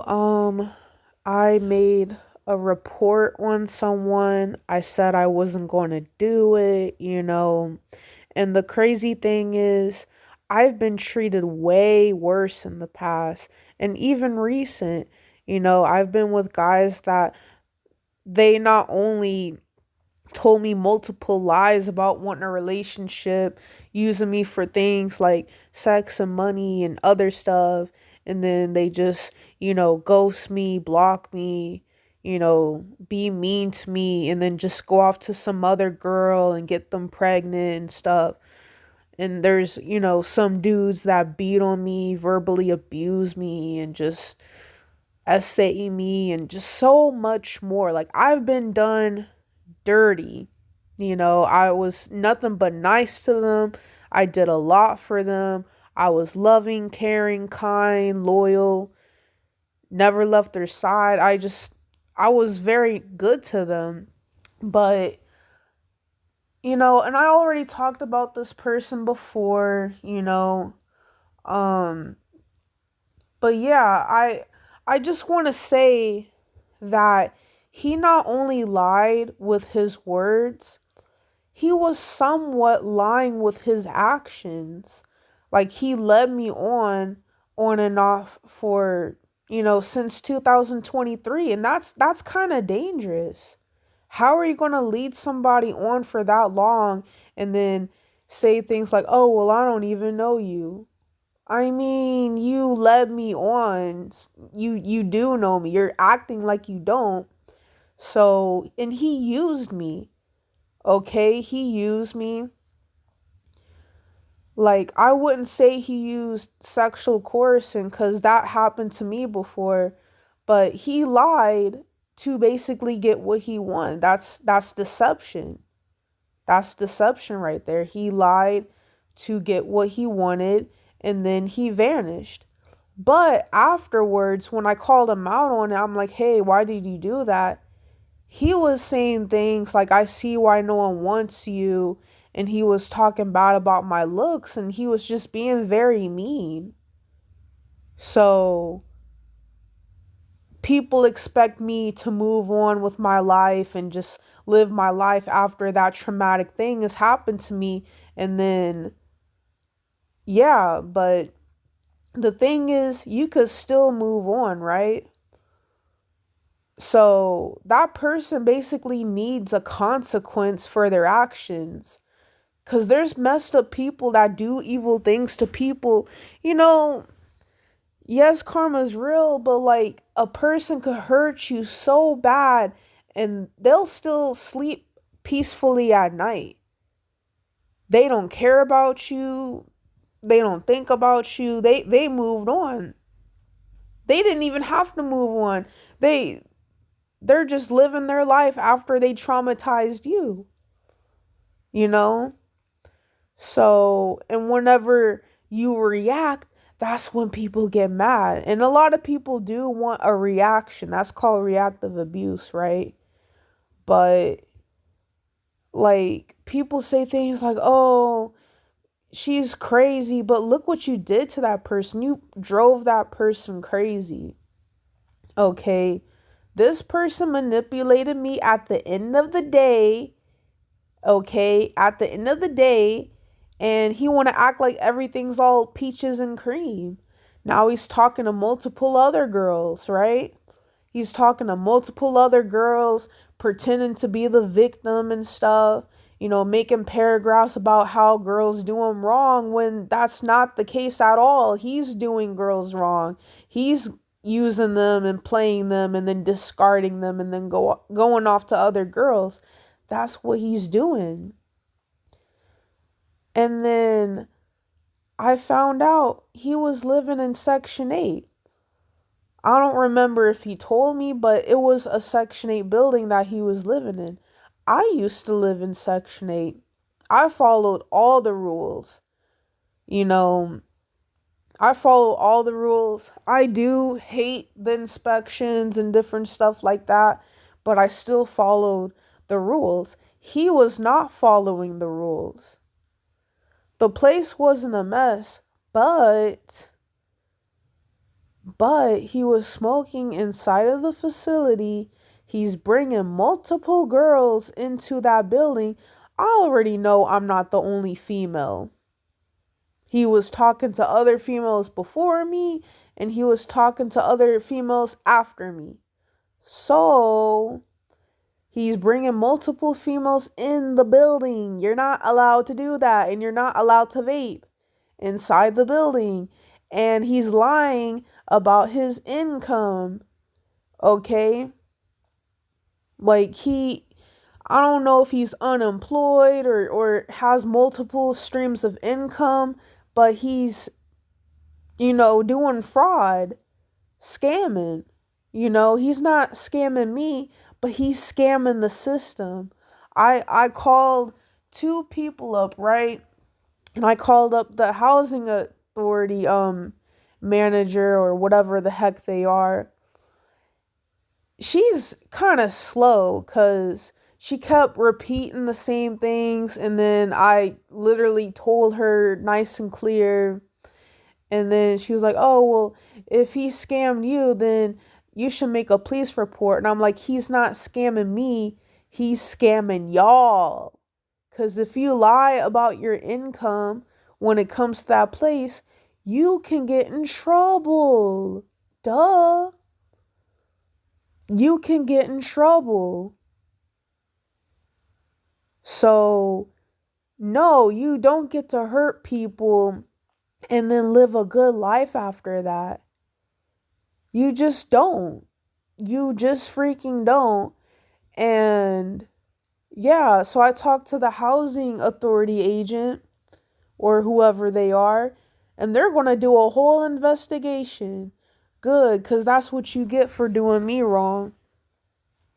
I made a report on someone. I said I wasn't going to do it. And the crazy thing is, I've been treated way worse in the past and even recent. I've been with guys that they not only told me multiple lies about wanting a relationship, using me for things like sex and money and other stuff. And then they just, ghost me, block me, be mean to me, and then just go off to some other girl and get them pregnant and stuff. And there's, some dudes that beat on me, verbally abuse me, and just essay me, and just so much more. Like, I've been done dirty. I was nothing but nice to them. I did a lot for them. I was loving, caring, kind, loyal, never left their side. I was very good to them. But, and I already talked about this person before. Um, but yeah, I just want to say that he not only lied with his words, he was somewhat lying with his actions. Like, he led me on and off for, since 2023, and that's kind of dangerous. How are you going to lead somebody on for that long and then say things like, "Oh, well, I don't even know you." I mean, you led me on. You do know me. You're acting like you don't. So, and he used me. Okay, he used me. Like, I wouldn't say he used sexual coercion because that happened to me before, but he lied to basically get what he wanted. That's deception. That's deception right there. He lied to get what he wanted, and then he vanished. But afterwards, when I called him out on it, I'm like, "Hey, why did you do that?" He was saying things like, "I see why no one wants you." And he was talking bad about my looks, and he was just being very mean. So people expect me to move on with my life and just live my life after that traumatic thing has happened to me. And then, yeah, but the thing is, you could still move on, right? So that person basically needs a consequence for their actions. Because there's messed up people that do evil things to people. You know, yes, karma's real, but like, a person could hurt you so bad and they'll still sleep peacefully at night. They don't care about you. They don't think about you. They moved on. They didn't even have to move on. They they're just living their life after they traumatized you, you know? So, and whenever you react, that's when people get mad. And a lot of people do want a reaction. That's called reactive abuse, right? But like, people say things like, "Oh, she's crazy," but look what you did to that person. You drove that person crazy. Okay? This person manipulated me at the end of the day. Okay? At the end of the day, and he want to act like everything's all peaches and cream. Now he's talking to multiple other girls, right? He's talking to multiple other girls, pretending to be the victim and stuff, making paragraphs about how girls do him wrong when that's not the case at all. He's doing girls wrong. He's using them and playing them and then discarding them and then going off to other girls. That's what he's doing. And then I found out he was living in Section 8. I don't remember if he told me, but it was a Section 8 building that he was living in. I used to live in Section 8. I followed all the rules. You know, I follow all the rules. I do hate the inspections and different stuff like that, but I still followed the rules. He was not following the rules. The place wasn't a mess, but But he was smoking inside of the facility. He's bringing multiple girls into that building. I already know I'm not the only female. He was talking to other females before me, and he was talking to other females after me. So he's bringing multiple females in the building. You're not allowed to do that, and you're not allowed to vape inside the building. And he's lying about his income. Okay? Like I don't know if he's unemployed or has multiple streams of income, but he's, doing fraud, scamming. He's not scamming me, but he's scamming the system. I called two people up, right? And I called up the housing authority manager or whatever the heck they are. She's kind of slow cuz she kept repeating the same things, and then I literally told her nice and clear, and then she was like, "Oh, well, if he scammed you, then you should make a police report." And I'm like, "He's not scamming me. He's scamming y'all. Cuz if you lie about your income when it comes to that place, you can get in trouble. Duh. You can get in trouble." So, no, you don't get to hurt people and then live a good life after that. You just don't. You just freaking don't. And yeah, so I talked to the housing authority agent or whoever they are, and they're going to do a whole investigation. Good, because that's what you get for doing me wrong.